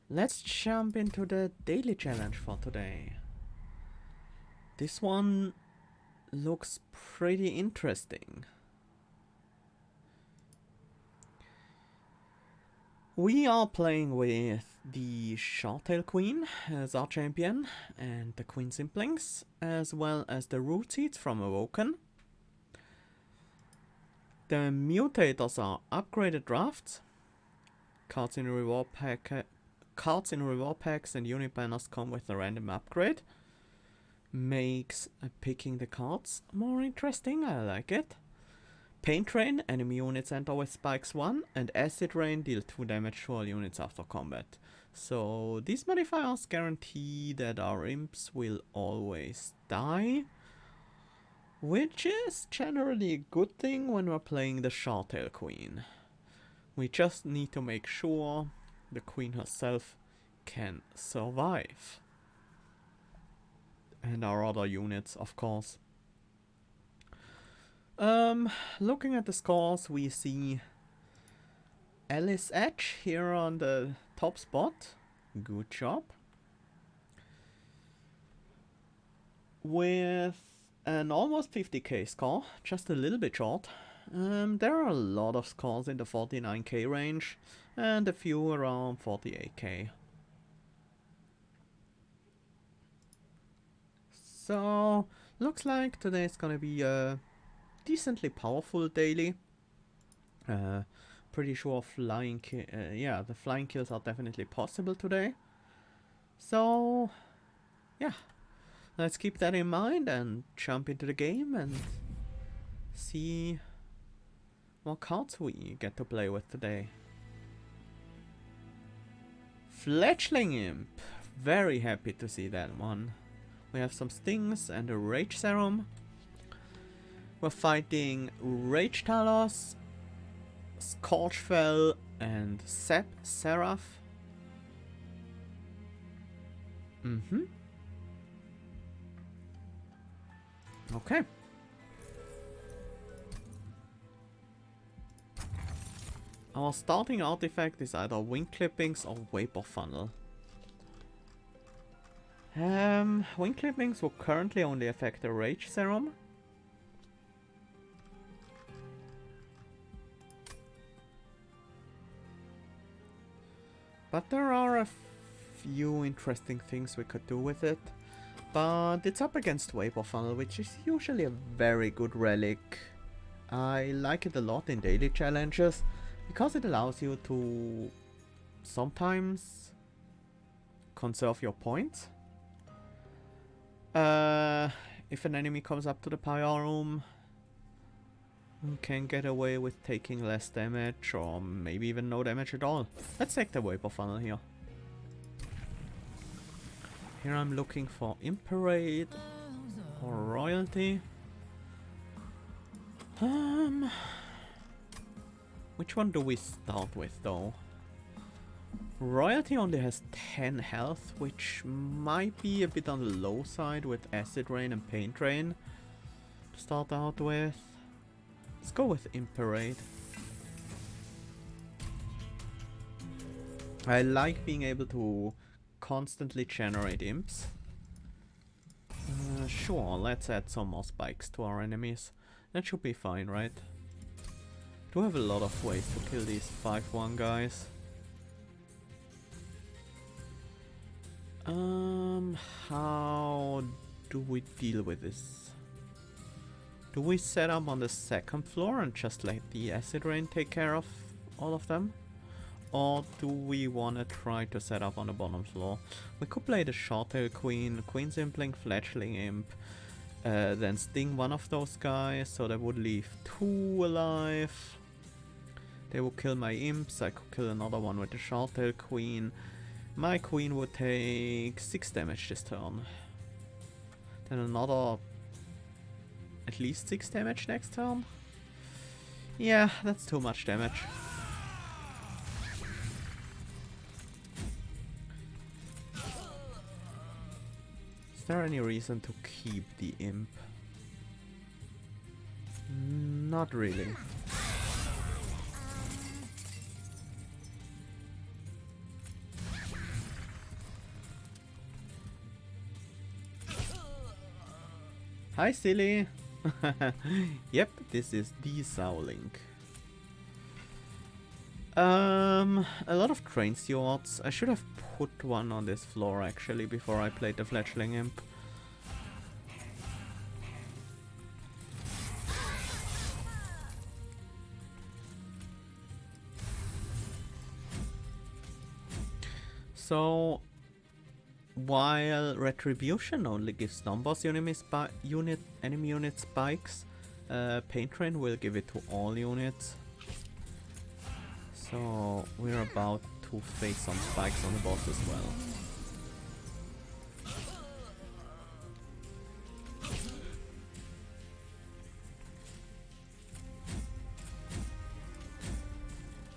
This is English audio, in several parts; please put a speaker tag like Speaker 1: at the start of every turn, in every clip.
Speaker 1: Let's jump into the daily challenge for today. This one looks pretty interesting. We are playing with the Shorttail Queen as our champion and the Queen Simplings, as well as the root seeds from Awoken. The mutators are upgraded drafts. Cards in reward packs and unit banners come with a random upgrade. Makes picking the cards more interesting, I like it. Paint Rain, enemy units enter with spikes 1, and Acid Rain deal 2 damage to all units after combat. So these modifiers guarantee that our imps will always die, which is generally a good thing when we're playing the Shorttail Queen. We just need to make sure the queen herself can survive. And our other units, of course. Looking at the scores, we see Alice Edge here on the top spot. Good job. With an almost 50k score, just a little bit short. There are a lot of scores in the 49k range and a few around 48k. So, looks like today's gonna be a decently powerful daily. Pretty sure the flying kills are definitely possible today. So, yeah, let's keep that in mind and jump into the game and see what cards we get to play with today. Fledgling Imp, very happy to see that one. We have some stings and a rage serum. We're fighting Rage Talos, Scorchfell, and Sep Seraph. Okay. Our starting artifact is either Wing Clippings or Vapor Funnel. Wing Clippings will currently only affect the Rage Serum. But there are a few interesting things we could do with it. But it's up against Vapor Funnel, which is usually a very good relic. I like it a lot in daily challenges, because it allows you to sometimes conserve your points. If an enemy comes up to the power room, you can get away with taking less damage or maybe even no damage at all. Let's take the Vapor Funnel here. Here I'm looking for Imparade or Royalty. Which one do we start with though? Royalty only has 10 health, which might be a bit on the low side with Acid Rain and Paint Rain to start out with. Let's go with Imparade. I like being able to constantly generate imps. Sure, let's add some more spikes to our enemies. That should be fine, right? Do have a lot of ways to kill these 5-1 guys. How do we deal with this? Do we set up on the second floor and just let the Acid Rain take care of all of them? Or do we want to try to set up on the bottom floor? We could play the Shorttail Queen, Queen Simpling, Fledgling Imp, then sting one of those guys, so that would leave 2 alive. They will kill my imps, I could kill another one with the Shorttail Queen. My queen would take 6 damage this turn. Then another at least 6 damage next turn. Yeah, that's too much damage. Is there any reason to keep the imp? Not really. Hi, silly. Yep, this is the Sowlink. A lot of train stewards. I should have put one on this floor actually before I played the fledgling imp. So, while Retribution only gives non-boss enemy unit spikes, Pain Train will give it to all units. So we're about to face some spikes on the boss as well.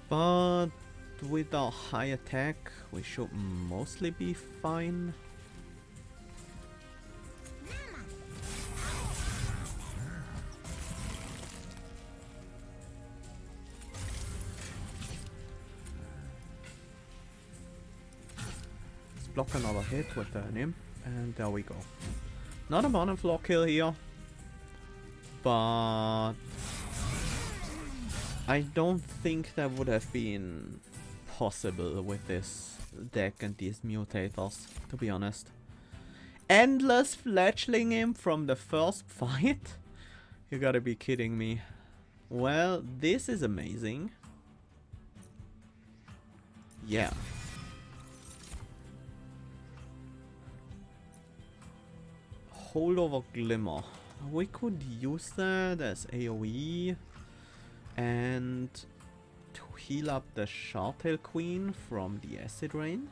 Speaker 1: But with our high attack, we should mostly be fine. Let's block another hit with the Imp, and there we go. Not a bottom floor kill here, but I don't think that would have been possible with this deck and these mutators, to be honest. Endless fledgling him from the first fight? You gotta be kidding me. Well, this is amazing. Yeah. Holdover Glimmer. We could use that as AoE. And to heal up the Shartail Queen from the Acid Rain.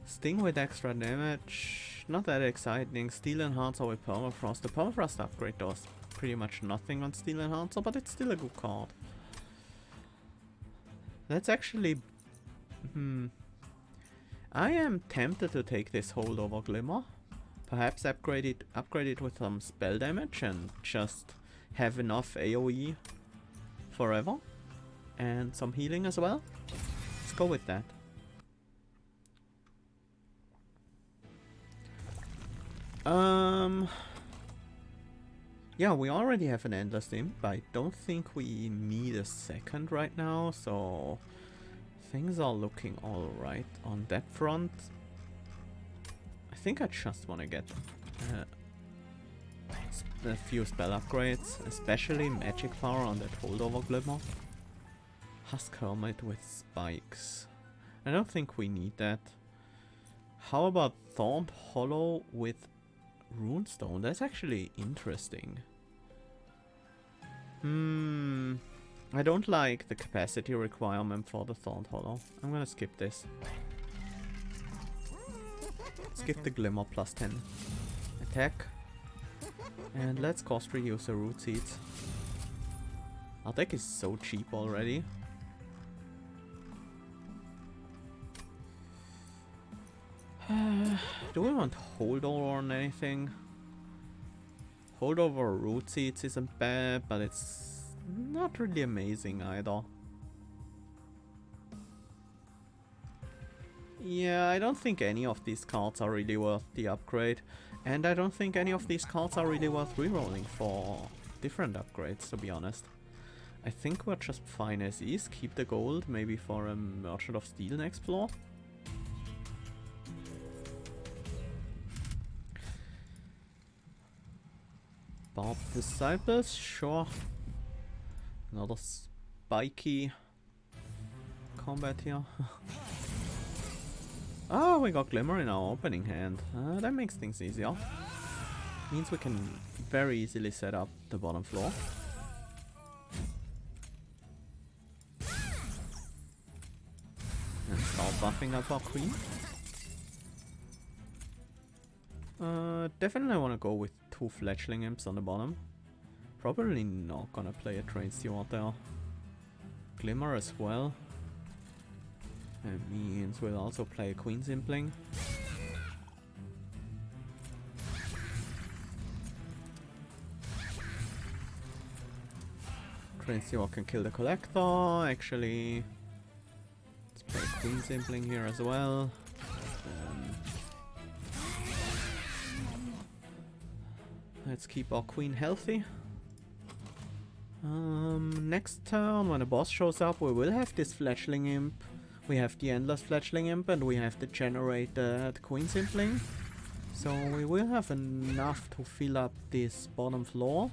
Speaker 1: Sting with extra damage, not that exciting. Steel Enhancer with Permafrost. The Permafrost upgrade does pretty much nothing on Steel Enhancer, but it's still a good card. That's actually... I am tempted to take this Holdover Glimmer. Perhaps upgrade it with some spell damage and just have enough AoE forever. And some healing as well. Let's go with that. Yeah, we already have an Endless Imp. I don't think we need a second right now, so things are looking alright on that front. I think I just want to get a few spell upgrades, especially magic power on that Holdover Glimmer. Husk Helmet with spikes. I don't think we need that. How about Thorned Hollow with Runestone? That's actually interesting. I don't like the capacity requirement for the Thorned Hollow. I'm gonna skip this. Skip the Glimmer plus 10 attack. And let's cost reuse the Root Seeds. Our deck is so cheap already. Do we want Holdover on anything? Holdover Root Seeds isn't bad, but it's not really amazing either. Yeah, I don't think any of these cards are really worth the upgrade. And I don't think any of these cards are really worth rerolling for different upgrades, to be honest. I think we're just fine as is. Keep the gold, maybe for a Merchant of Steel next floor. Barb Disciples, sure. Another spiky combat here. Oh, we got Glimmer in our opening hand. That makes things easier. Means we can very easily set up the bottom floor. And start buffing up our queen. Definitely want to go with 2 fledgling imps on the bottom. Probably not gonna play a train steward there. Glimmer as well. That means we'll also play a Queen's Impling. Train Steward can kill the Collector, actually. Let's play Queen's Impling here as well. Let's keep our queen healthy. Next turn, when a boss shows up, we will have this fledgling imp. We have the endless fledgling imp, and we have the generated queen simpling. So we will have enough to fill up this bottom floor,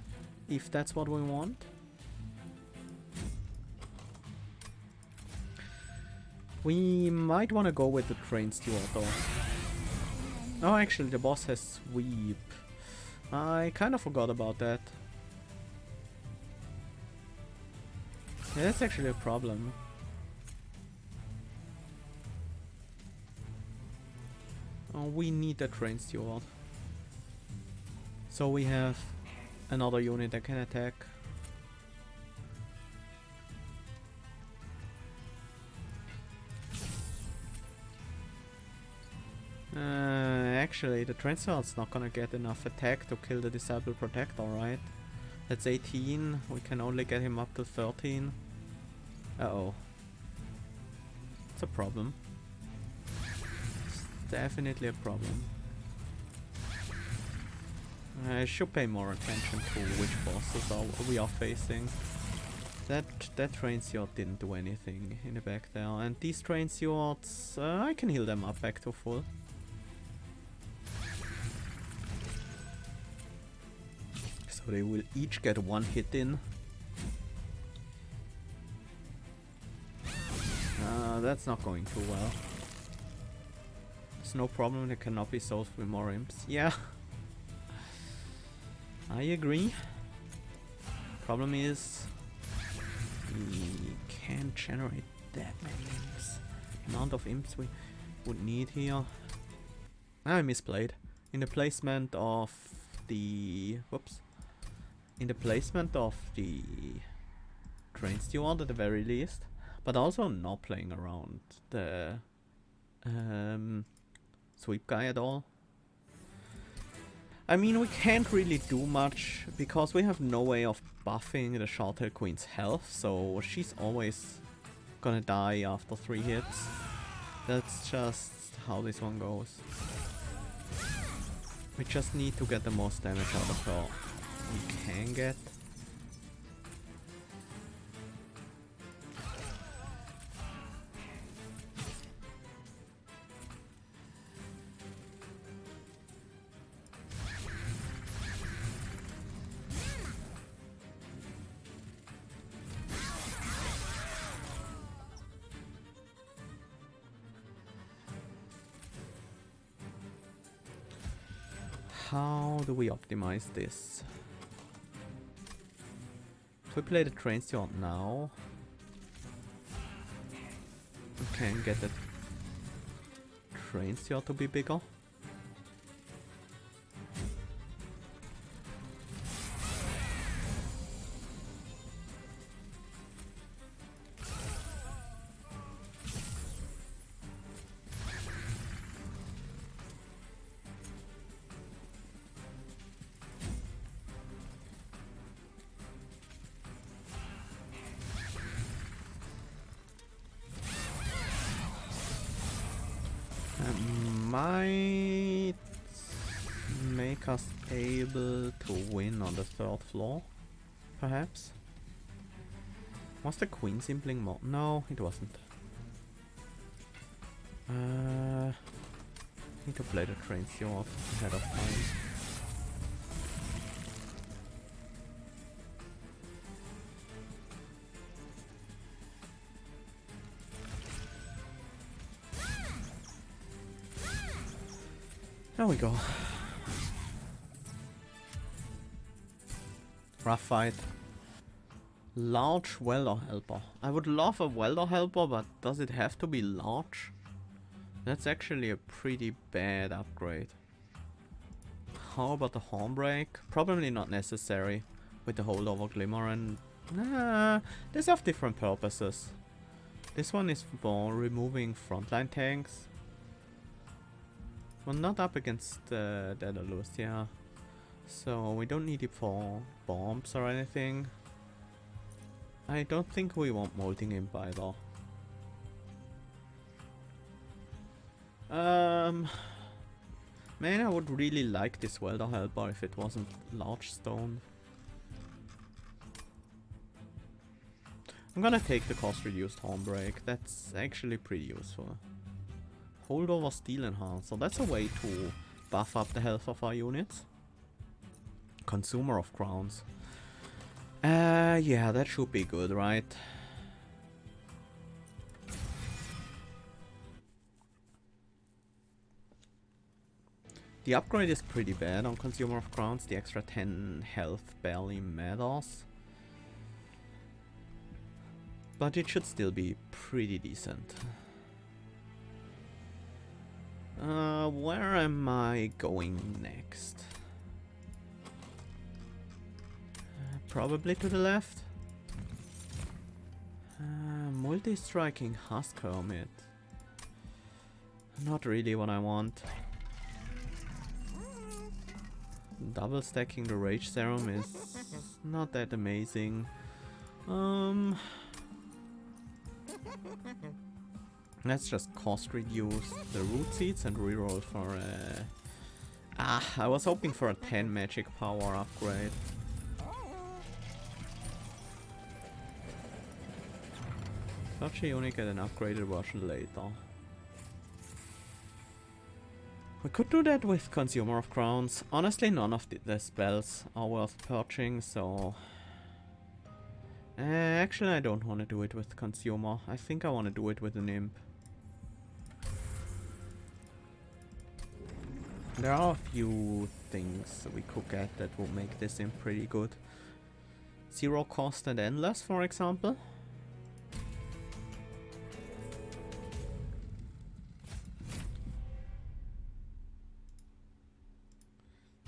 Speaker 1: if that's what we want. We might want to go with the train steward though. Oh, actually the boss has sweep. I kind of forgot about that. Yeah, that's actually a problem. Oh, we need a train steward. So we have another unit that can attack. Actually, the train steward's not gonna get enough attack to kill the disabled protector, right? That's 18. We can only get him up to 13. Uh-oh. It's a problem. It's definitely a problem. I should pay more attention to which bosses we are facing. That train steward didn't do anything in the back there. And these train stewards, I can heal them up back to full. So they will each get one hit in. That's not going too well. There's no problem, it cannot be solved with more imps. Yeah. I agree. Problem is, we can't generate that many imps. The amount of imps we would need here. I misplayed. In the placement of the... whoops. In the placement of the train steward at the very least. But also not playing around the sweep guy at all. I mean, we can't really do much because we have no way of buffing the short-tailed queen's health, so she's always gonna die after 3 hits. That's just how this one goes. We just need to get the most damage out of her we can get. How do we optimize this? If we play the train steward now, we can get the train steward to be bigger. Might make us able to win on the 3rd floor, perhaps. Was the queen simpling more? No, it wasn't. Need to play the train steward ahead of time. There we go. Rough fight. Large welder helper. I would love a welder helper, but does it have to be large? That's actually a pretty bad upgrade. How about the hornbreak? Probably not necessary with the holdover glimmer and... Nah, they serve different purposes. This one is for removing frontline tanks. We're not up against Daedalus, yeah. So we don't need it for bombs or anything. I don't think we want Molting Imp either. Man, I would really like this Welder Helper if it wasn't large stone. I'm gonna take the cost reduced Hornbreak. That's actually pretty useful. Holdover Steel Enhancer. That's a way to buff up the health of our units. Consumer of Crowns. Yeah, that should be good, right? The upgrade is pretty bad on Consumer of Crowns. The extra 10 health barely matters. But it should still be pretty decent. Where am I going next? Probably to the left. Multi-striking Husk Hermit. Not really what I want. Double stacking the Rage Serum is not that amazing. Let's just cost reduce the root seeds and reroll for I was hoping for a 10 magic power upgrade. Such a unit get an upgraded version later. We could do that with Consumer of Crowns. Honestly, none of the spells are worth purchasing, so... actually, I don't want to do it with Consumer. I think I want to do it with an Imp. There are a few things we could get that will make this Imp pretty good. Zero cost and endless, for example.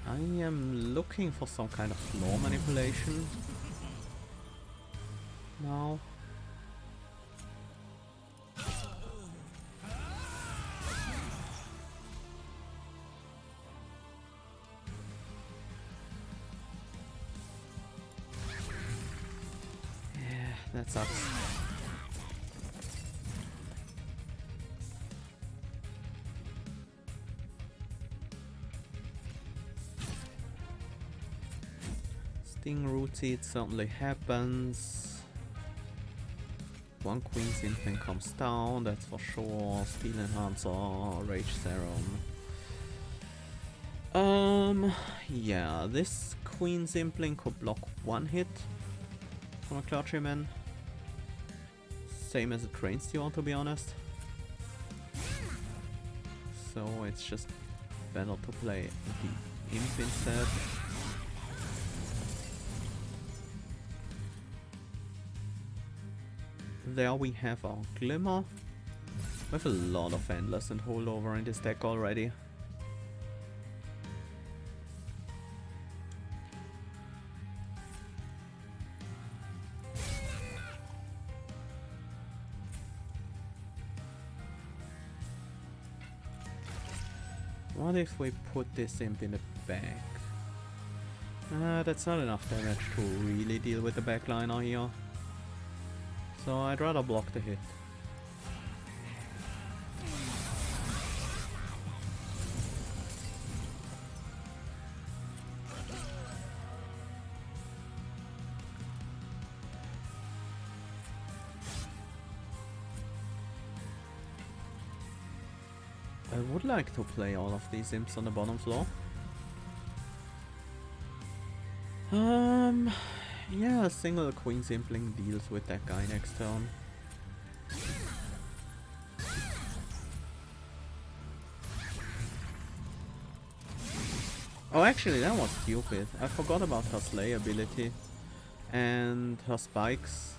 Speaker 1: I am looking for some kind of floor manipulation now. Yeah, that sucks. Root Seed certainly happens. One Queen's Impling comes down, that's for sure. Steel Enhancer, Rage Serum. Yeah, this Queen's Impling could block one hit from a Clergyman. Same as a Train Steward, to be honest. So it's just better to play the Imp instead. There we have our Glimmer. We have a lot of Endless and Holdover in this deck already. What if we put this Imp in the back? That's not enough damage to really deal with the backliner here. So I'd rather block the hit. I would like to play all of these imps on the bottom floor. Yeah, a single Queen's Impling deals with that guy next turn. Oh, actually, that was stupid. I forgot about her Slay ability and her spikes.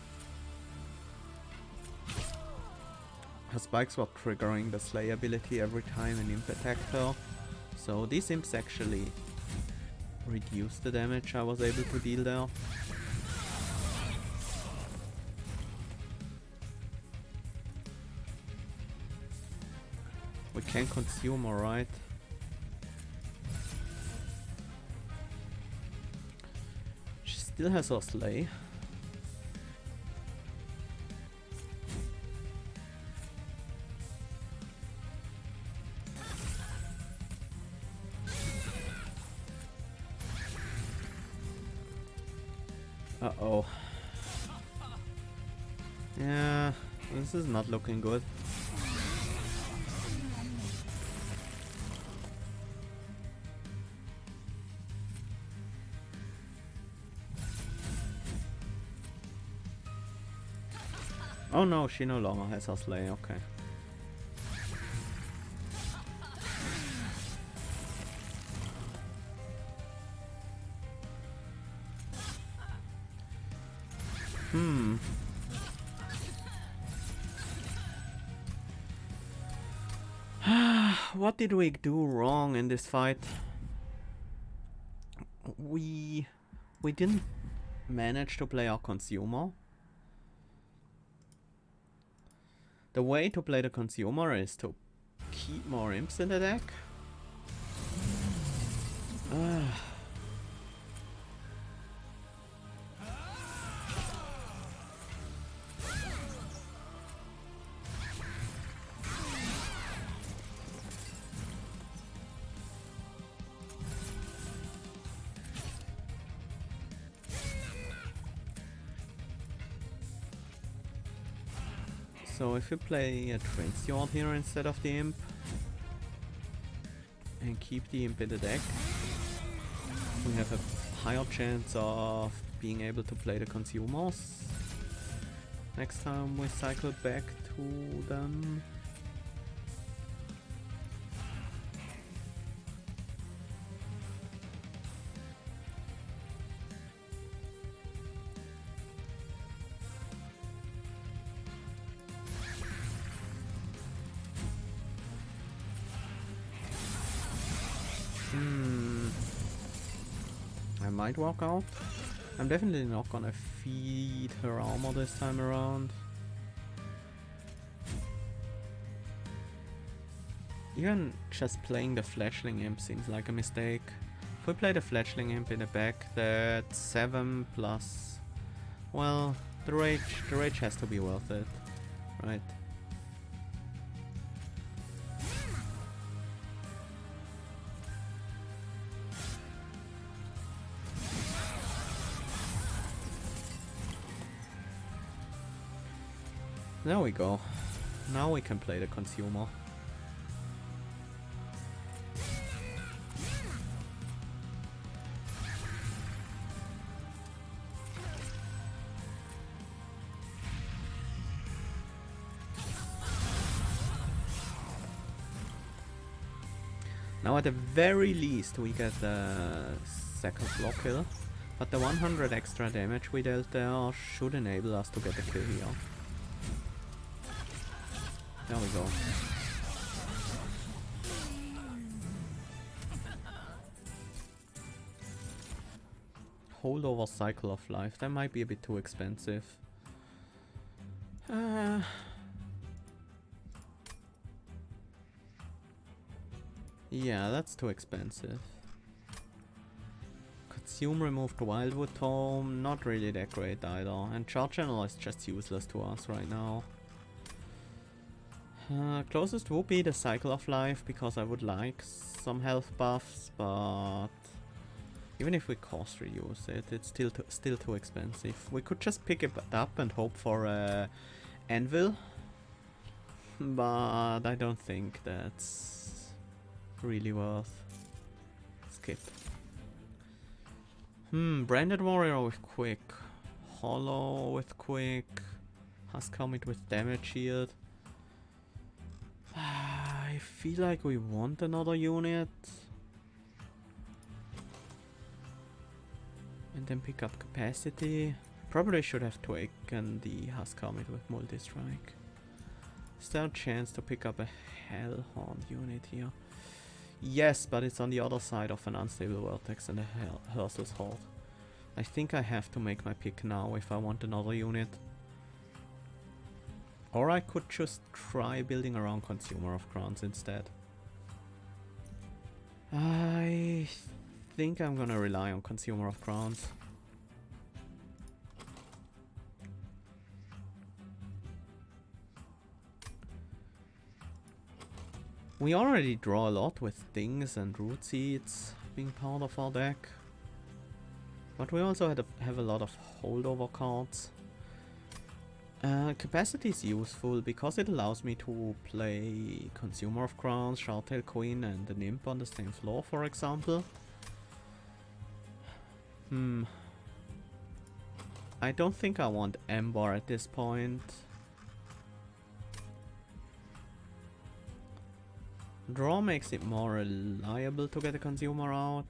Speaker 1: Her spikes were triggering the Slay ability every time an imp attacked her. So these imps actually reduced the damage I was able to deal there. We can consume, alright. She still has her Slay. Uh-oh. Yeah, this is not looking good. Oh no, she no longer has her slay, okay. What did we do wrong in this fight? We didn't manage to play our consumer. The way to play the consumer is to keep more imps in the deck. So if you play a Train Steward here instead of the Imp, and keep the Imp in the deck, we have a higher chance of being able to play the consumers next time we cycle back to them. I might walk out. I'm definitely not gonna feed her armor this time around. Even just playing the Fleshling Imp seems like a mistake. If we play the Fleshling Imp in the back, that's 7 plus... Well, the rage has to be worth it, right? There we go. Now we can play the consumer. Now at the very least we get the second block kill, but the 100 extra damage we dealt there should enable us to get the kill here. There we go. Holdover Cycle of Life, that might be a bit too expensive. Yeah, that's too expensive. Consume removed Wildwood Tome, not really that great either. And Charge Channel is just useless to us right now. Closest would be the Cycle of Life, because I would like some health buffs, but even if we cost reduce it, it's still too expensive. We could just pick it up and hope for a Anvil, but I don't think that's really worth. Skip. Branded Warrior with Quick, Hollow with Quick, Husk Helmet with Damage Shield. I feel like we want another unit. And then pick up Capacity. Probably should have taken the Husk Helmet with Multi-Strike. Is there a chance to pick up a Hellhorned unit here? Yes, but it's on the other side of an Unstable Vertex and a Hearsel's Hold. I think I have to make my pick now if I want another unit. Or I could just try building around Consumer of Crowns instead. I think I'm gonna rely on Consumer of Crowns. We already draw a lot with Things and Root Seeds being part of our deck. But we also have a lot of holdover cards. Capacity is useful because it allows me to play Consumer of Crowns, Shoutail Queen and an Imp on the same floor, for example. I don't think I want Ember at this point. Draw makes it more reliable to get a Consumer out.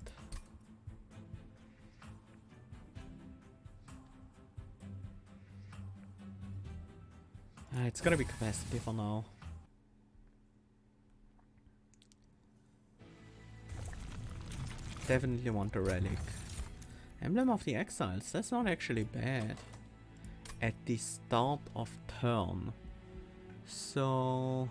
Speaker 1: It's gonna be Capacity for now. Definitely want a Relic. Emblem of the Exiles, that's not actually bad. At the start of turn. So...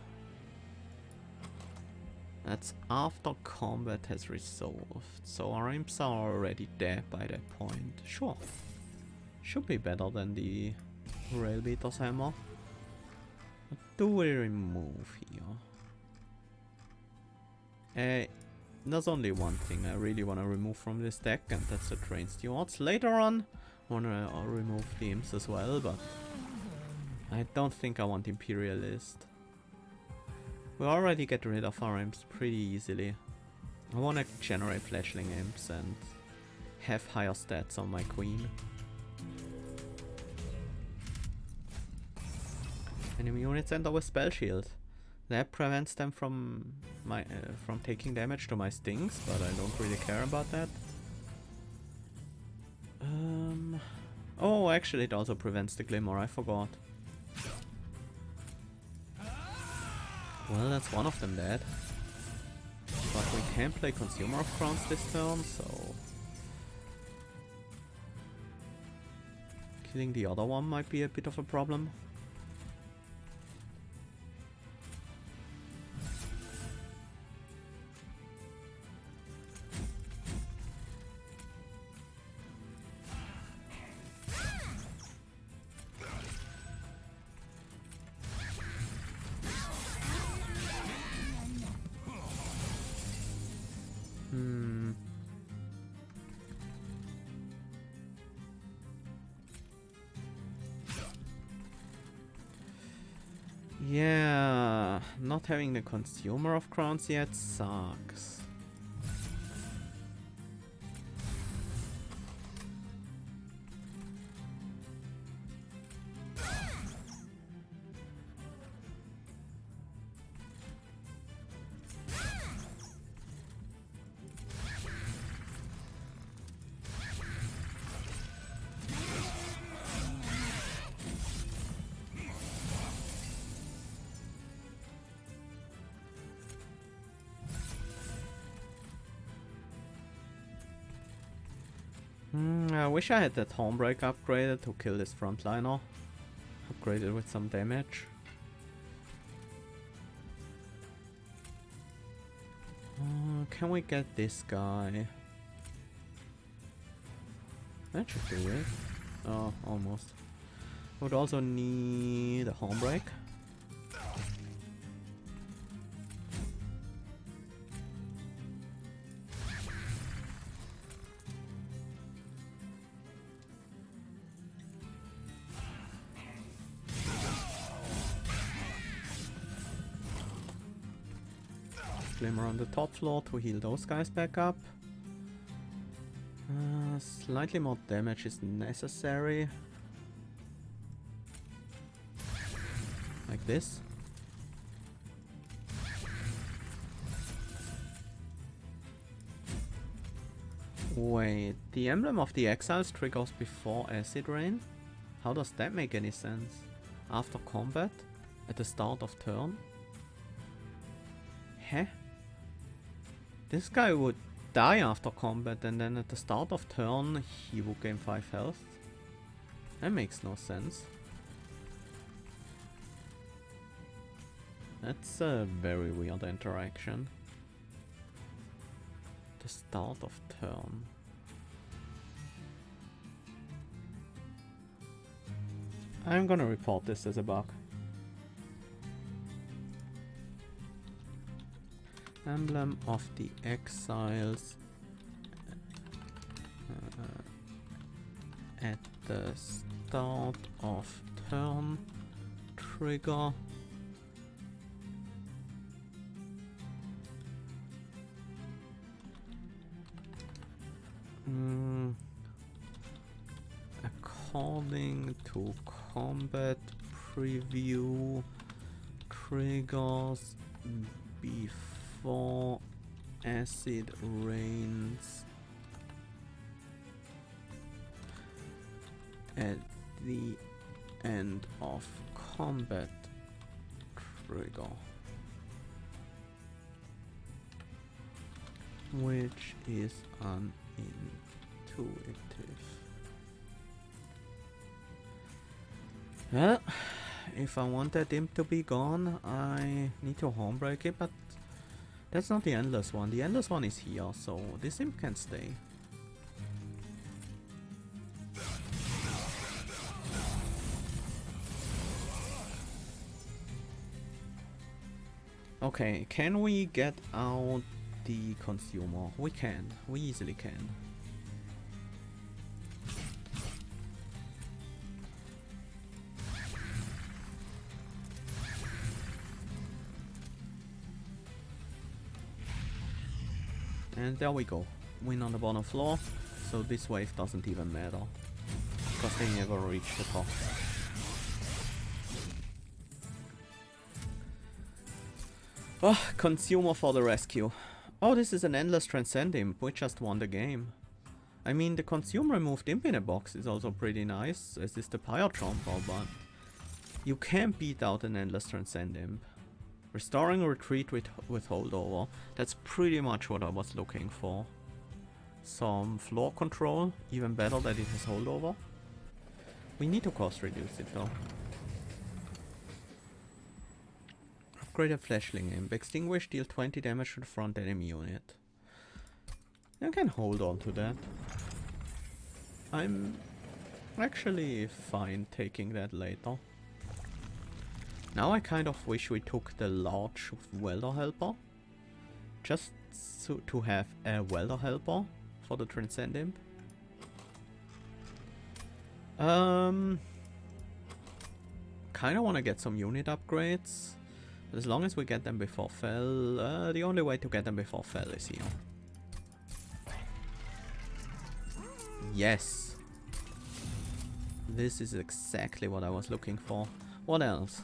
Speaker 1: that's after combat has resolved. So our imps are already dead by that point. Sure. Should be better than the Railbeater's Hammer. What do we remove here? There's only one thing I really want to remove from this deck, and that's the Train Stewards. Later on, I want to remove the Imps as well, but I don't think I want Imperialist. We already get rid of our Imps pretty easily. I want to generate Fledgling Imps and have higher stats on my Queen. Enemy units enter with Spell Shield. That prevents them from taking damage to my stings, but I don't really care about that. Oh, actually it also prevents the Glimmer, I forgot. Well, that's one of them dead. But we can play Consumer of Crowns this turn, so... killing the other one might be a bit of a problem. Yeah, not having the Consumer of Crowns yet sucks. I wish I had that Homebreak upgraded to kill this frontliner. Upgraded with some damage. Can we get this guy? That should do it. Oh, almost. Would also need a Homebreak. Glimmer on the top floor to heal those guys back up. Slightly more damage is necessary. Like this. Wait, the Emblem of the Exiles triggers before Acid Rain? How does that make any sense? After combat? At the start of turn? Huh? This guy would die after combat and then at the start of turn he would gain 5 health. That makes no sense. That's a very weird interaction. The start of turn. I'm gonna report this as a bug. Emblem of the Exiles. at the start of turn trigger. According to combat preview, triggers before acid rains at the end of combat trigger, which is unintuitive. Well, if I want that imp to be gone, I need to home break it, but that's not the endless one. The endless one is here, so this imp can stay. Okay, can we get out the consumer? We can. We easily can. And there we go. Win on the bottom floor, so this wave doesn't even matter. Because they never reach the top. Oh, consumer for the rescue. Oh, this is an endless transcend imp. We just won the game. I mean, the consumer removed imp in a box is also pretty nice, as is the pyre jumper, but you can't beat out an endless transcend imp. Restoring retreat with holdover. That's pretty much what I was looking for. Some floor control, even better that it has holdover. We need to cost reduce it though. Upgraded flashling imp. Extinguish, deal 20 damage to the front enemy unit. You can hold on to that. I'm actually fine taking that later. Now I kind of wish we took the large welder helper. Just to have a welder helper for the transcend imp. Kinda wanna get some unit upgrades. But as long as we get them before Fell, the only way to get them before Fell is here. Yes! This is exactly what I was looking for. What else?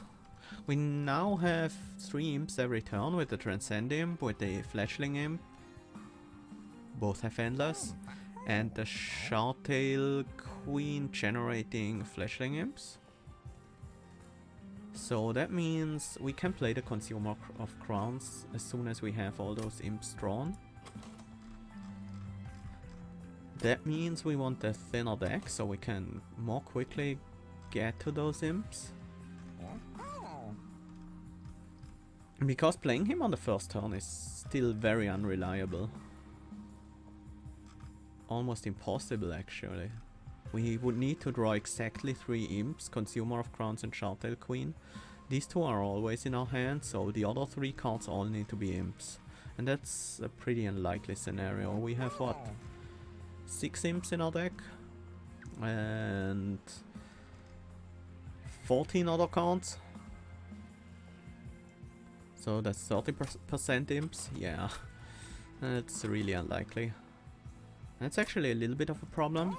Speaker 1: We now have 3 imps every turn with the Transcend Imp, with the Flashling Imp. Both have endless. And the Shardtail Queen generating Flashling Imps. So that means we can play the Consumer of Crowns as soon as we have all those imps drawn. That means we want a thinner deck so we can more quickly get to those imps. Because playing him on the first turn is still very unreliable. Almost impossible actually. We would need to draw exactly 3 imps, Consumer of Crowns and Shardtail Queen. These 2 are always in our hand, so the other 3 cards all need to be imps. And that's a pretty unlikely scenario. We have what? 6 imps in our deck? And 14 other cards? So that's 30% imps? Yeah, that's really unlikely. That's actually a little bit of a problem,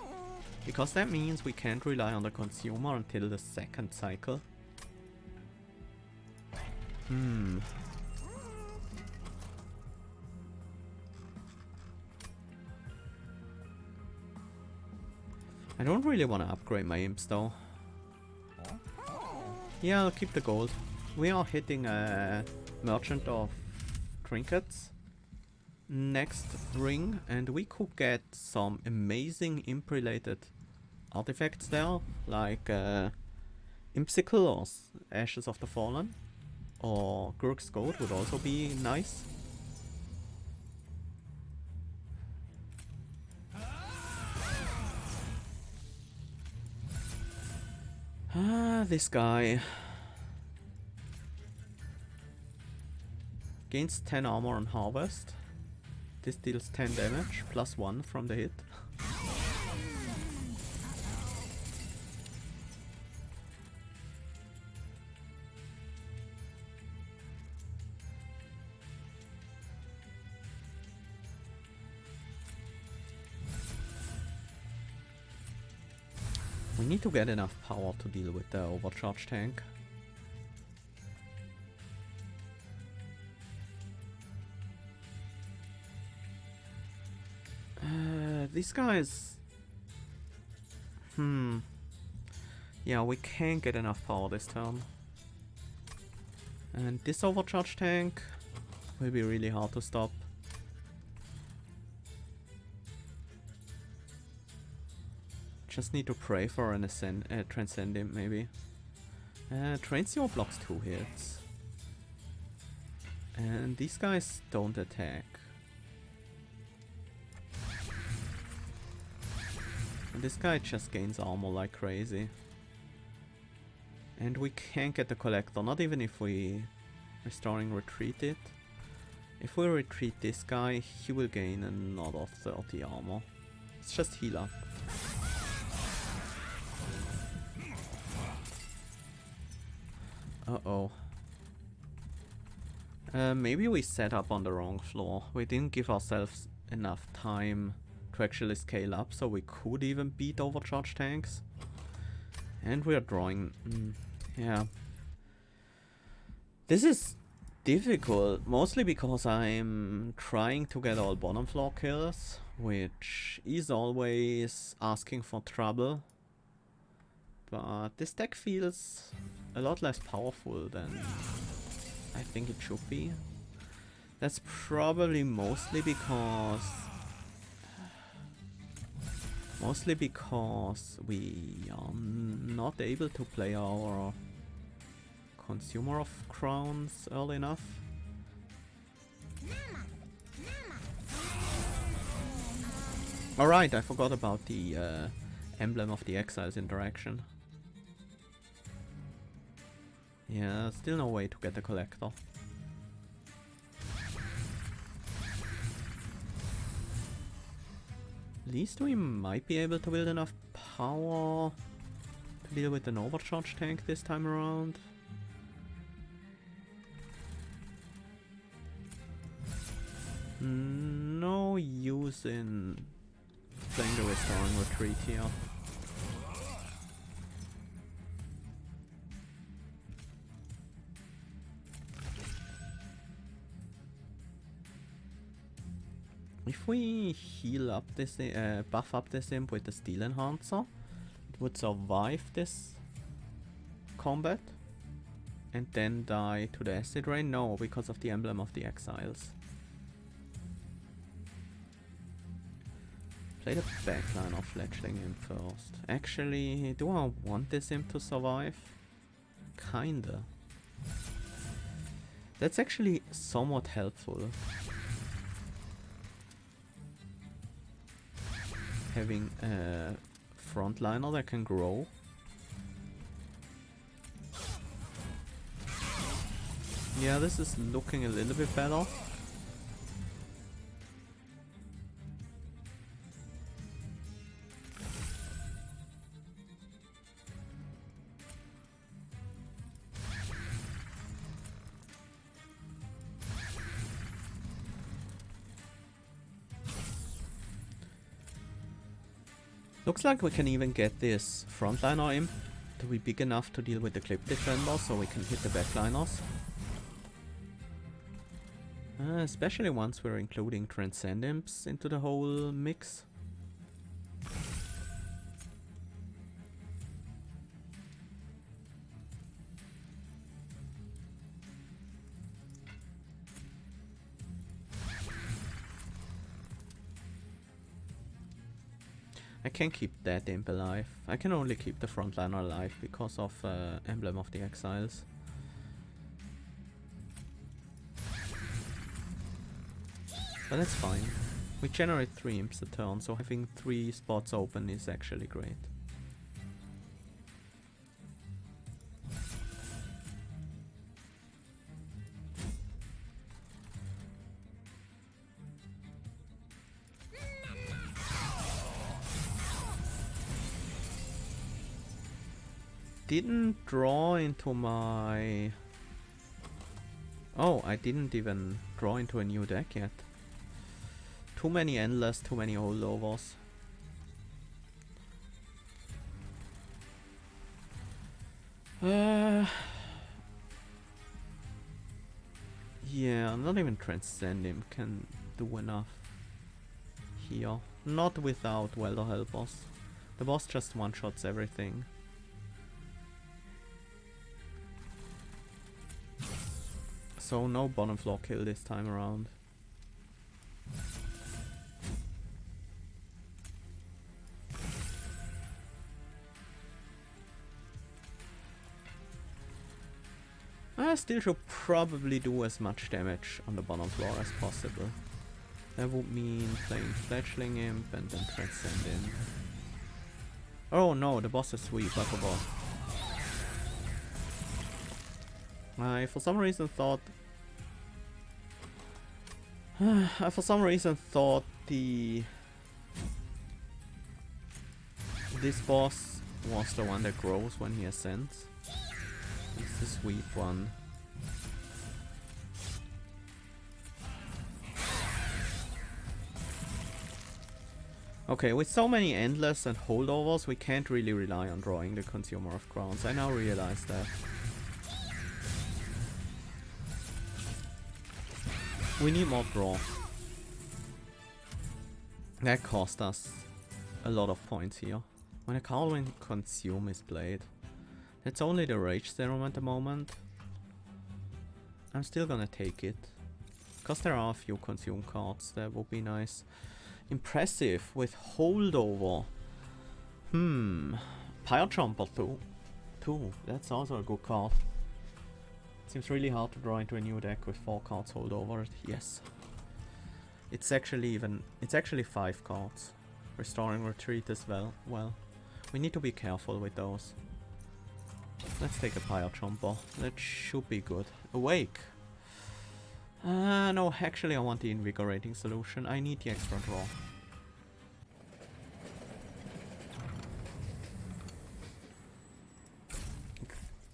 Speaker 1: because that means we can't rely on the consumer until the second cycle. I don't really want to upgrade my imps though. Yeah, I'll keep the gold. We are hitting a Merchant of Trinkets next ring, and we could get some amazing imp related artifacts there, like Impsicle or Ashes of the Fallen, or Gurk's Goat would also be nice. This guy gains 10 armor on Harvest. This deals 10 damage, plus 1 from the hit. We need to get enough power to deal with the overcharge tank. These guys... Yeah, we can't get enough power this turn. And this overcharge tank will be really hard to stop. Just need to pray for an Transcendent, maybe. Train Zero blocks 2 hits. And these guys don't attack. And this guy just gains armor like crazy. And we can't get the Collector, not even if we Restoring Retreat it. If we retreat this guy, he will gain another 30 armor. It's just heal up. Uh-oh. Maybe we set up on the wrong floor. We didn't give ourselves enough time to actually scale up, so we could even beat overcharge tanks. And we are drawing... yeah. This is difficult, mostly because I'm trying to get all bottom floor kills, which is always asking for trouble. But this deck feels a lot less powerful than I think it should be. That's probably mostly because we are not able to play our Consumer of Crowns early enough. Alright, I forgot about the Emblem of the Exiles interaction. Yeah, still no way to get the Collector. At least we might be able to build enough power to deal with an overcharge tank this time around. No use in playing the Restoring Retreat here. If we heal up this, buff up this imp with the Steel Enhancer, it would survive this combat and then die to the Acid Rain. No, because of the Emblem of the Exiles. Play the backline of Fledgling Imp first. Actually, do I want this imp to survive? Kinda. That's actually somewhat helpful. Having a frontliner that can grow. Yeah, this is looking a little bit better. Looks like we can even get this frontliner imp to be big enough to deal with the clip defender, so we can hit the backliners. Especially once we're including Transcend Imps into the whole mix. I can't keep that imp alive. I can only keep the frontliner alive because of Emblem of the Exiles. But that's fine. We generate 3 imps a turn, so having 3 spots open is actually great. Didn't draw into my... Oh, I didn't even draw into a new deck yet. Too many Endless, too many holdovers. Yeah, not even Transcend him can do enough here. Not without Welder help us. The boss just one-shots everything. So no bottom floor kill this time around. I still should probably do as much damage on the bottom floor as possible. That would mean playing Fledgling Imp and then Transcend Imp. Oh no, the boss is sweep, I forgot. I for some reason thought this boss was the one that grows when he ascends. It's the sweep one. Okay, with so many endless and holdovers, we can't really rely on drawing the Consumer of Crowns. I now realize that. We need more draw. That cost us a lot of points here. When a Carlin Consume is played, that's only the Rage Serum at the moment. I'm still gonna take it. Because there are a few Consume cards, that would be nice. Impressive with Holdover. Pyre Jumper 2. That's also a good card. Seems really hard to draw into a new deck with 4 cards Holdover. Yes. It's actually 5 cards. Restoring Retreat as well. Well, we need to be careful with those. Let's take a Pyre Jumper. That should be good. Awake. No, actually I want the Invigorating Solution. I need the extra draw.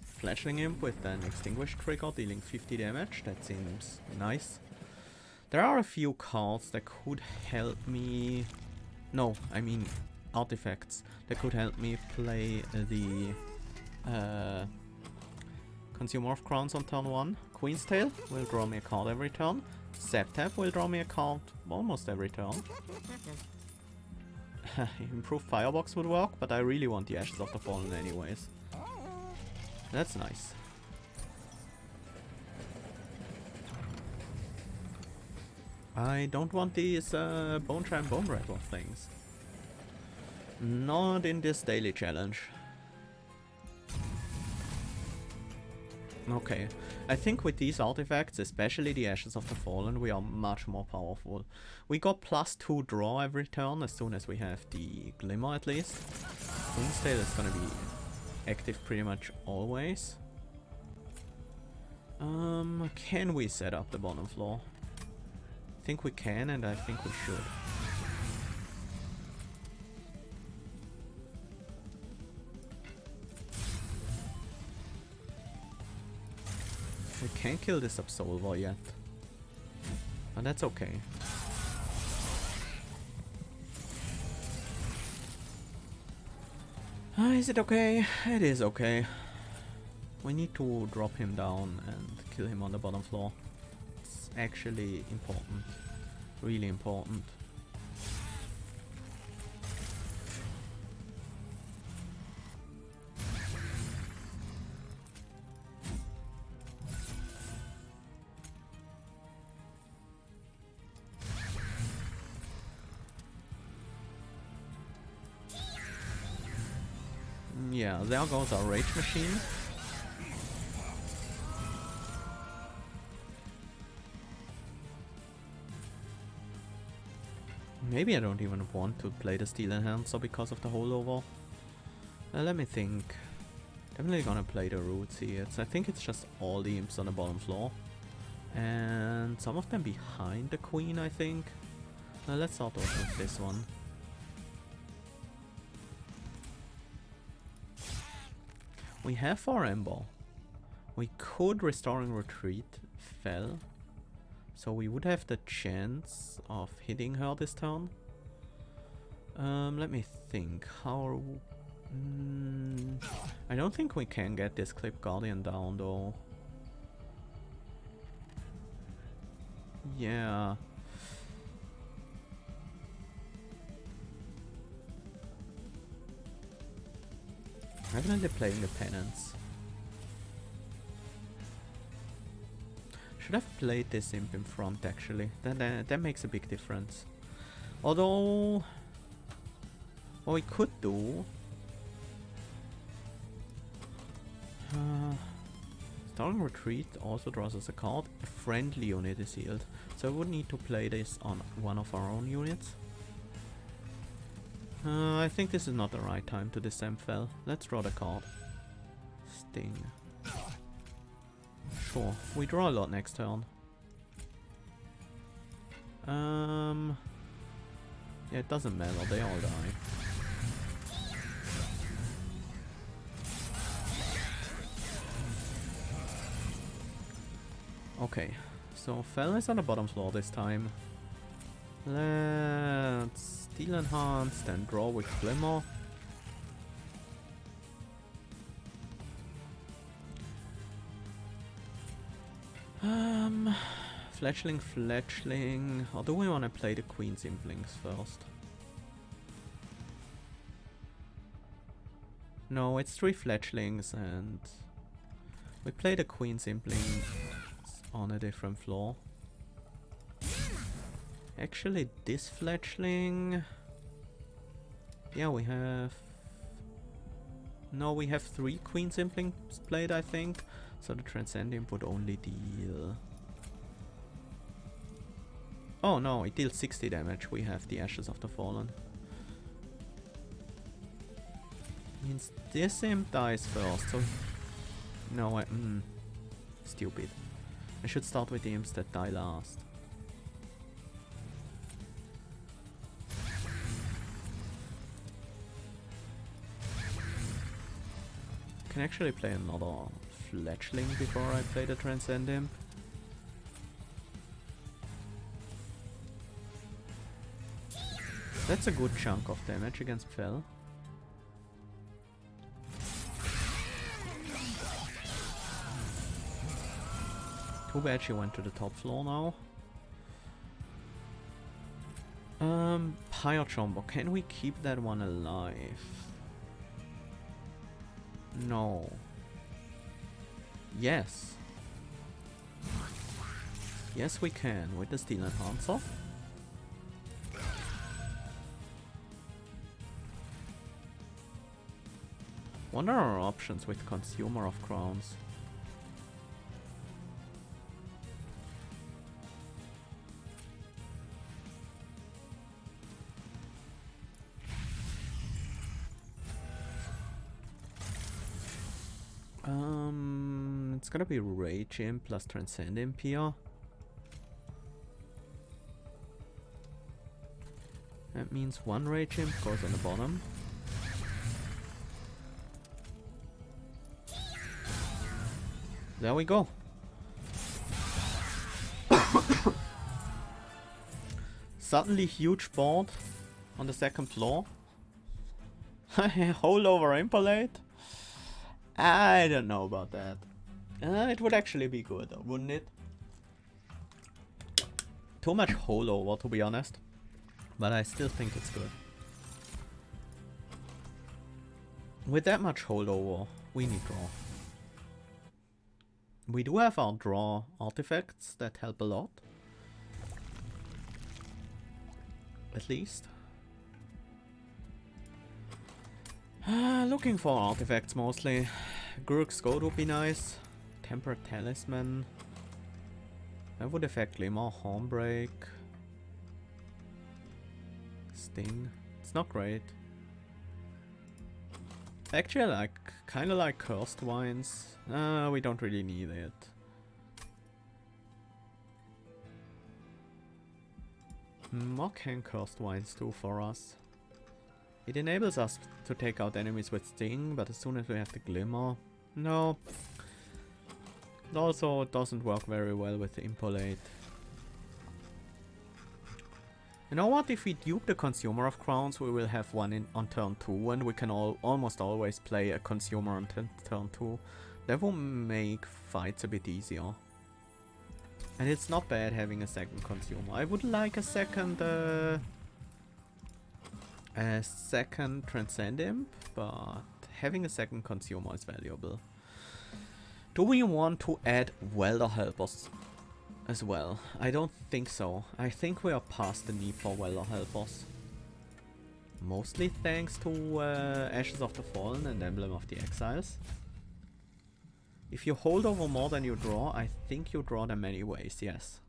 Speaker 1: Fledgling Imp with an Extinguish trigger, dealing 50 damage. That seems nice. There are a few cards that could help me... No, I mean artifacts that could help me play the Consumer of Crowns on turn 1. Queen's Tail will draw me a card every turn. Septap will draw me a card almost every turn. Improved Firebox would work, but I really want the Ashes of the Fallen anyways. That's nice. I don't want these Bone Shine Bone Rattle things. Not in this daily challenge. Okay, I think with these artifacts, especially the Ashes of the Fallen, we are much more powerful. We got +2 draw every turn as soon as we have the Glimmer at least. Queen's Tail is gonna be active pretty much always. Can we set up the bottom floor? I think we can, and I think we should. We can't kill this Absolver yet. But that's okay. Is it okay? It is okay. We need to drop him down and kill him on the bottom floor. It's actually important. Really important. Yeah, there goes our Rage Machine. Maybe I don't even want to play the Steel Enhancer because of the holdover. Let me think. Definitely gonna play the Roots here. I think it's just all the Imps on the bottom floor. And some of them behind the Queen, I think. Let's start off with this one. We have 4 Ember. We could Restoring Retreat fell. So we would have the chance of hitting her this turn. Let me think. How I don't think we can get this Clip Guardian down though. Yeah. Definitely playing the penance. Should have played this Imp in front actually. That makes a big difference. Although, what we could do... Starting Retreat also draws us a card. A friendly unit is healed. So I would need to play this on one of our own units. I think this is not the right time to dissemble Fel. Let's draw the card. Sting. Sure, we draw a lot next turn. Yeah, it doesn't matter, they all die. Okay, so Fel is on the bottom floor this time. Let's Steel Enhance, then draw with Glimmer. Fletchling, or do we want to play the Queen's Implings first? No, it's 3 Fletchlings and we play the Queen's Implings on a different floor. Actually, this Fletchling... Yeah, we have... No, we have 3 Queen's Implings played, I think. So the Transcendent would only deal... Oh no, it deals 60 damage. We have the Ashes of the Fallen. Means this Imp dies first, so... No, stupid. I should start with the Imps that die last. Can actually play another Fletchling before I play the Transcend Imp. That's a good chunk of damage against Fel. Too bad she went to the top floor now. Pyre Chombo. Can we keep that one alive? No. Yes. Yes, we can with the Steel Enhancer. What are our options with Consumer of Crowns? It's gonna be Rage Imp plus Transcend Imp here. That means 1 Rage Imp goes on the bottom. There we go. Suddenly huge board on the second floor. Holdover Impalate? I don't know about that. It would actually be good, wouldn't it? Too much holdover, to be honest. But I still think it's good. With that much holdover, we need draw. We do have our draw artifacts that help a lot. At least. Looking for artifacts mostly. Gurk's Goat would be nice. Tempered Talisman. That would affect Glimmer. Hornbreak. Sting. It's not great. Actually, I kinda like Cursed Wines. We don't really need it. What can Cursed Wines do for us? It enables us to take out enemies with Sting, but as soon as we have the Glimmer... No. It also doesn't work very well with Impolate. You know what? If we dupe the Consumer of Crowns, we will have one on turn 2, and we can almost always play a Consumer on turn 2. That will make fights a bit easier. And it's not bad having a second Consumer. I would like a second Transcend Imp, but having a second Consumer is valuable. Do we want to add Welder Helpers as well? I don't think so. I think we are past the need for Welder Helpers. Mostly thanks to Ashes of the Fallen and Emblem of the Exiles. If you hold over more than you draw, I think you draw them anyways, yes.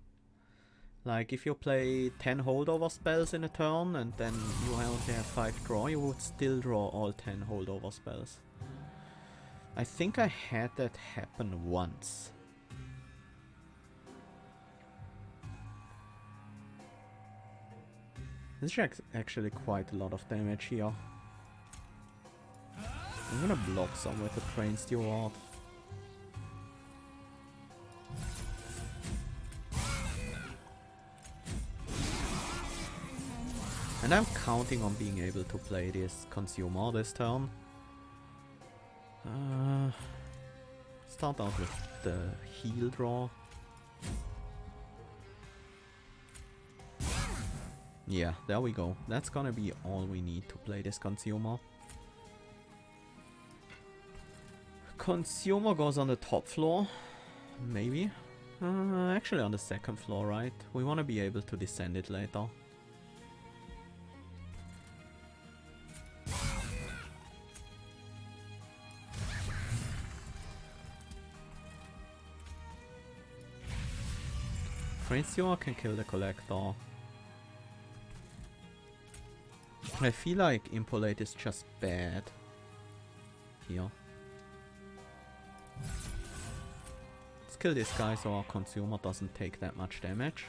Speaker 1: Like if you play 10 holdover spells in a turn and then you only have 5 draw, you would still draw all 10 holdover spells. I think I had that happen once. This is actually quite a lot of damage here. I'm gonna block some with the Train Steward. And I'm counting on being able to play this Consumer this turn. Start out with the heal draw. Yeah, there we go. That's gonna be all we need to play this Consumer. Consumer goes on the top floor. Maybe. Actually on the second floor, right? We want to be able to descend it later. Trainsteward can kill the Collector. I feel like Impolate is just bad here. Let's kill this guy so our Consumer doesn't take that much damage.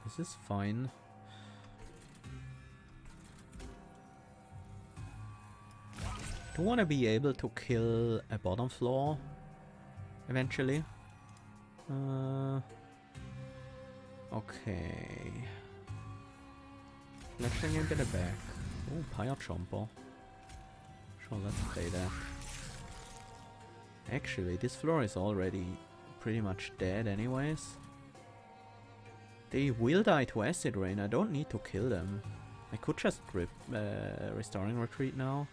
Speaker 1: This is fine. Do want to be able to kill a bottom floor eventually. Okay. Fletchling into the back. Oh, Pyre Chomper. Sure, let's play that. Actually, this floor is already pretty much dead anyways. They will die to Acid Rain. I don't need to kill them. I could just Restoring Retreat now.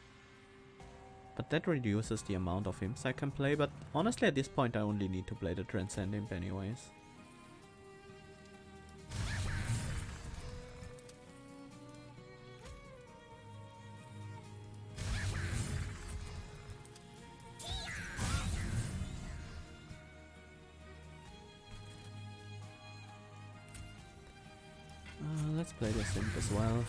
Speaker 1: But that reduces the amount of imps I can play, but honestly at this point I only need to play the Transcend Imp anyways. Let's play this imp as well.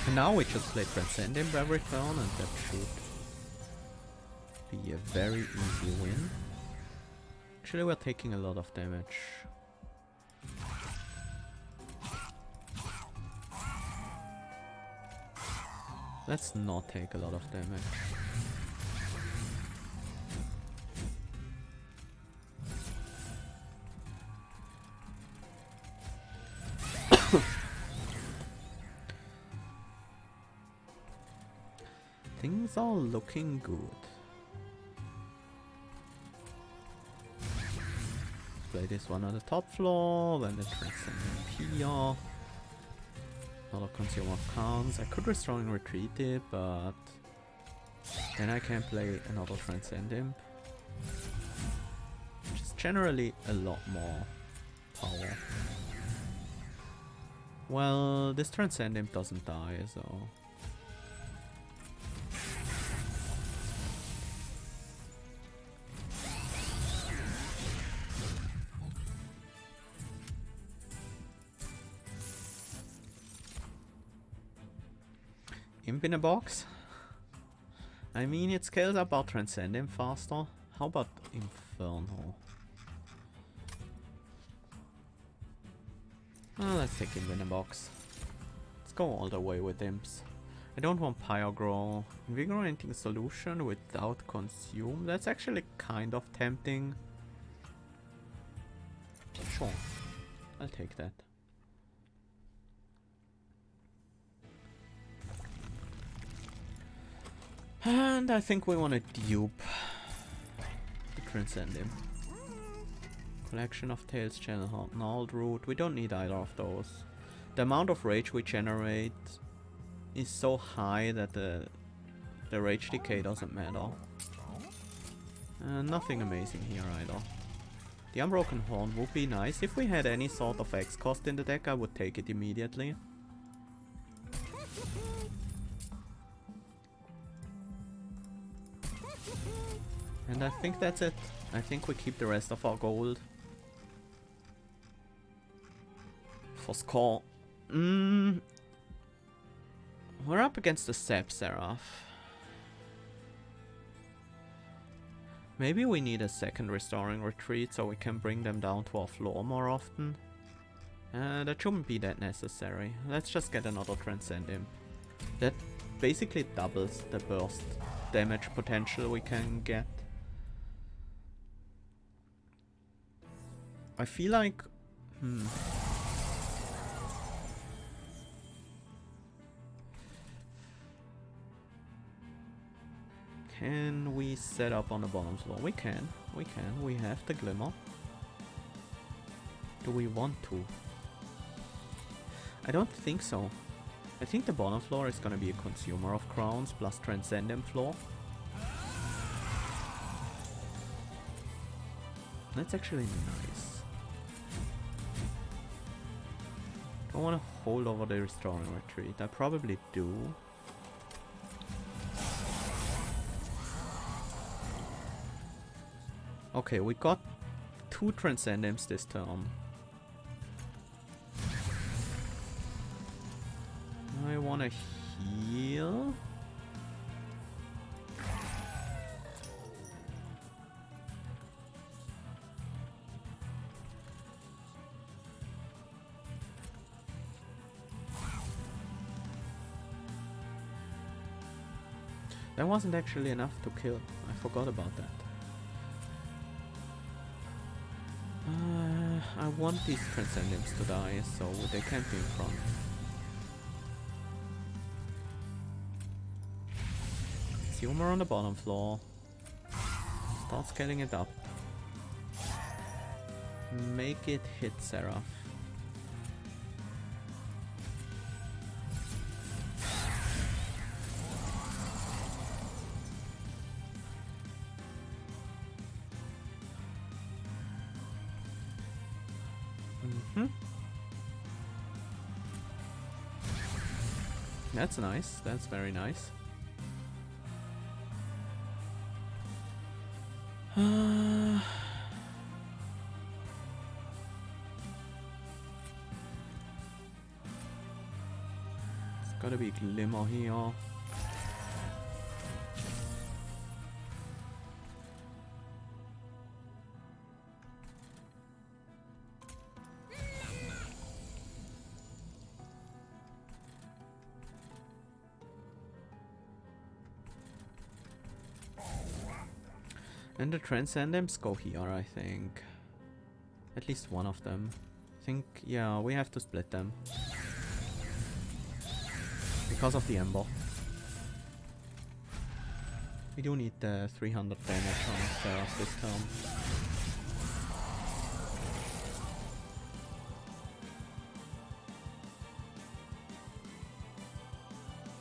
Speaker 1: And now we just play Transcend Imp every turn and that should be a very easy win. Actually we're taking a lot of damage. Let's not take a lot of damage. Things are looking good. Play this one on the top floor, then the Transcend Imp here. Another Consumer of Khans. I could Restoring Retreat it, but then I can play another Transcend Imp. Which is generally a lot more power. Well, this Transcend Imp doesn't die, so... Imp in a box? I mean, it scales up our Transcend Imp faster. How about Inferno? Let's take Inventor Box. Let's go all the way with Imps. I don't want Pyrogrow. Invigorating Solution without Consume. That's actually kind of tempting. Sure, I'll take that. And I think we want to dupe the Transcend him. Collection of Tails, Channel Gnarled Root. We don't need either of those. The amount of rage we generate is so high that the rage decay doesn't matter. Nothing amazing here either. The Unbroken Horn would be nice. If we had any sort of X cost in the deck, I would take it immediately. And I think that's it. I think we keep the rest of our gold. For score. We're up against the Sap Seraph. Maybe we need a second Restoring Retreat so we can bring them down to our floor more often. That shouldn't be that necessary. Let's just get another Transcend Imp. That basically doubles the burst damage potential we can get. I feel like... Can we set up on the bottom floor? We can. We can. We have the Glimmer. Do we want to? I don't think so. I think the bottom floor is gonna be a Consumer of Crowns plus Transcendent floor. That's actually nice. I want to hold over the Restoring Retreat. I probably do. Okay, we got 2 Transcendents this turn. I want to heal. That wasn't actually enough to kill. I forgot about that. I want these Transcendents to die, so they can't be in front. Consumer on the bottom floor. Start scaling it up. Make it hit Seraph. That's nice. That's very nice. It's gotta be Glimmer here. And the Transcendents go here, I think. At least one of them. I think, yeah, we have to split them. Because of the Ember. We do need the 300 damage on Seraph this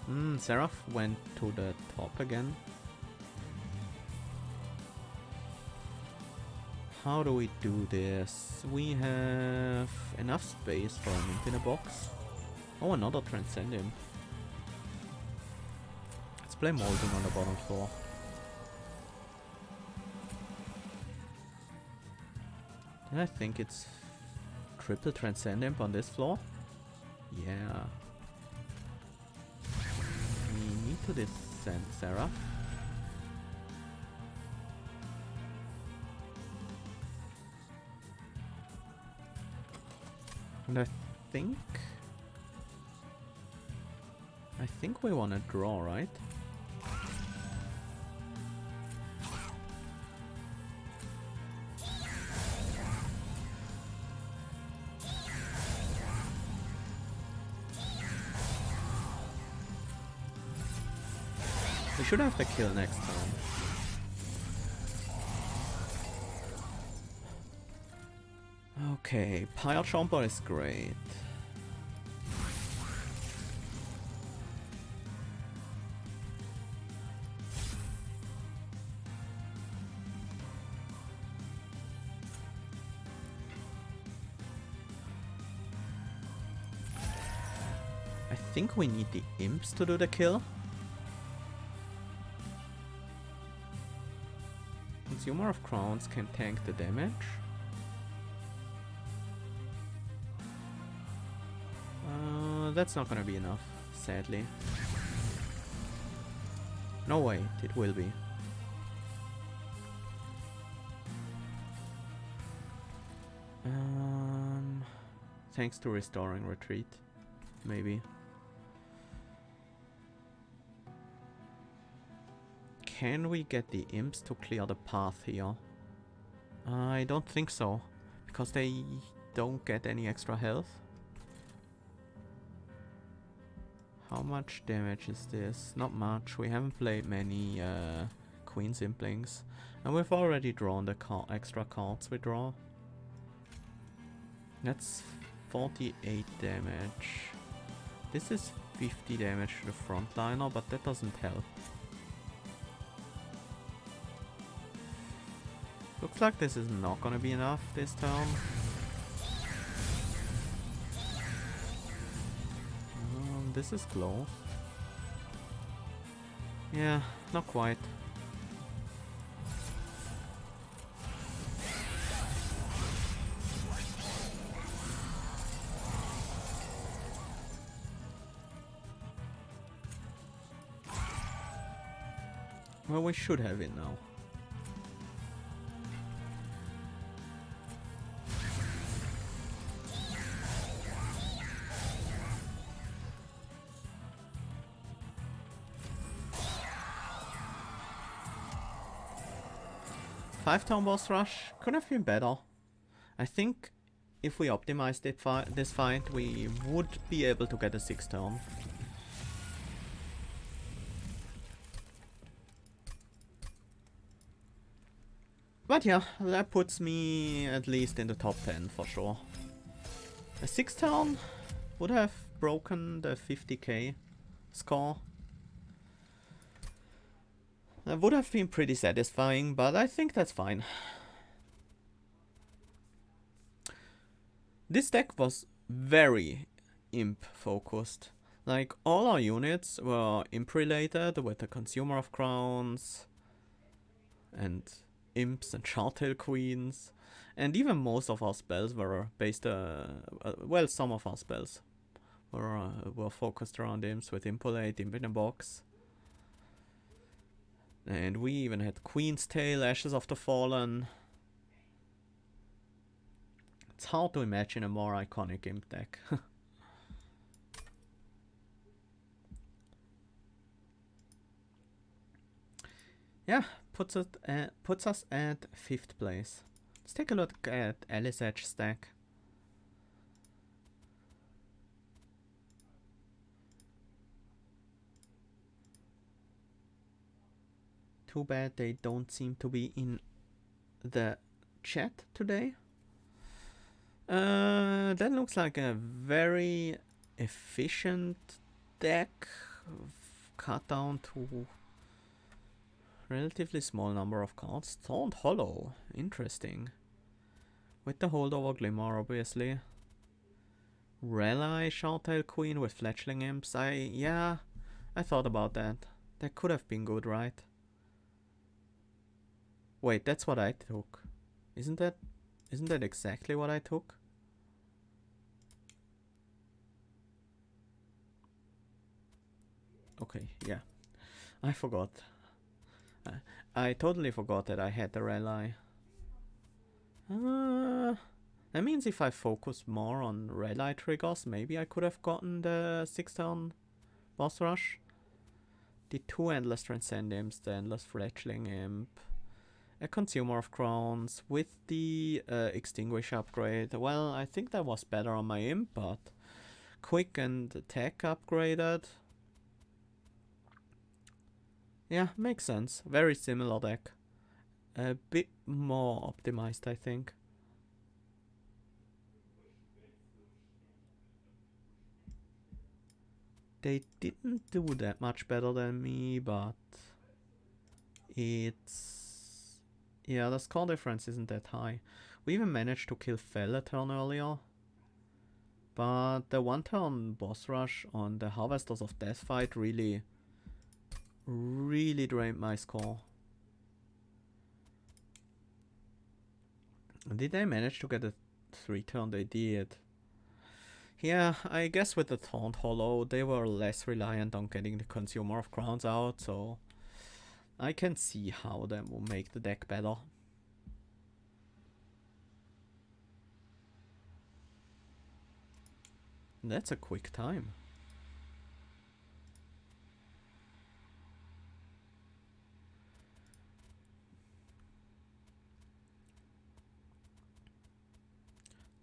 Speaker 1: turn. Seraph went to the top again. How do we do this? We have enough space for an Imp in a box. Oh, another Transcendent. Let's play Molding on the bottom floor. And I think it's triple Transcendent on this floor. Yeah. We need to descend Seraph. And I think we want to draw, right? We should have the kill next time. Okay, Pile Jumper is great. I think we need the Imps to do the kill. Consumer of Crowns can tank the damage. That's not gonna be enough, sadly. No wait, it will be. Thanks to Restoring Retreat, maybe. Can we get the Imps to clear the path here? I don't think so, because they don't get any extra health. How much damage is this? Not much. We haven't played many Queen's Implings. And we've already drawn the extra cards we draw. That's 48 damage. This is 50 damage to the frontliner, but that doesn't help. Looks like this is not gonna be enough this turn. This is close. Yeah, not quite. Well, we should have it now. Five-turn boss rush could have been better. I think if we optimized this fight, we would be able to get a 6-turn. But yeah, that puts me at least in the top 10 for sure. A 6-turn would have broken the 50k score. That would have been pretty satisfying, but I think that's fine. This deck was very imp focused. Like, all our units were imp related with the Consumer of Crowns and imps and Chartail Queens. And even most of our spells were based, well, some of our spells were focused around imps with Impolate, Imp in a Box. And we even had Queen's Tail, Ashes of the Fallen. It's hard to imagine a more iconic imp deck. Yeah, puts us at 5th place. Let's take a look at Alice Edge's deck. Too bad they don't seem to be in the chat today. That looks like a very efficient deck, cut down to relatively small number of cards. Thorned Hollow, interesting. With the holdover Glimmer, obviously. Rally Chartail Queen with Fletchling Imps. Yeah, I thought about that. That could have been good, right? Wait, that's what I took. Isn't that exactly what I took? Okay, yeah. I forgot. I totally forgot that I had the rally. Let That means if I focus more on red eye triggers, maybe I could have gotten the 6-turn boss rush. The 2 Endless Transcend Imps, the Endless Fledgling Imp, a Consumer of Crowns with the Extinguish upgrade. Well, I think that was better on my Imp, but Quick and Attack upgraded. Yeah, makes sense. Very similar deck. A bit more optimized, I think. They didn't do that much better than me, but it's... yeah, the score difference isn't that high. We even managed to kill Fell a turn earlier. But the 1-turn boss rush on the Harvesters of Death fight really drained my score. Did they manage to get a 3-turn? They did. Yeah, I guess with the Taunt Hollow, they were less reliant on getting the Consumer of Crowns out, so I can see how that will make the deck better. That's a quick time.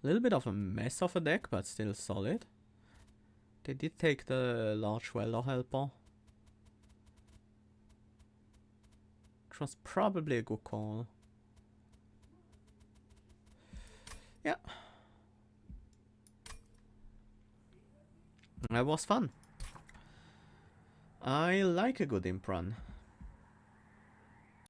Speaker 1: A little bit of a mess of a deck, but still solid. They did take the large Welder Helper, which was probably a good call. Yeah. That was fun. I like a good imp run.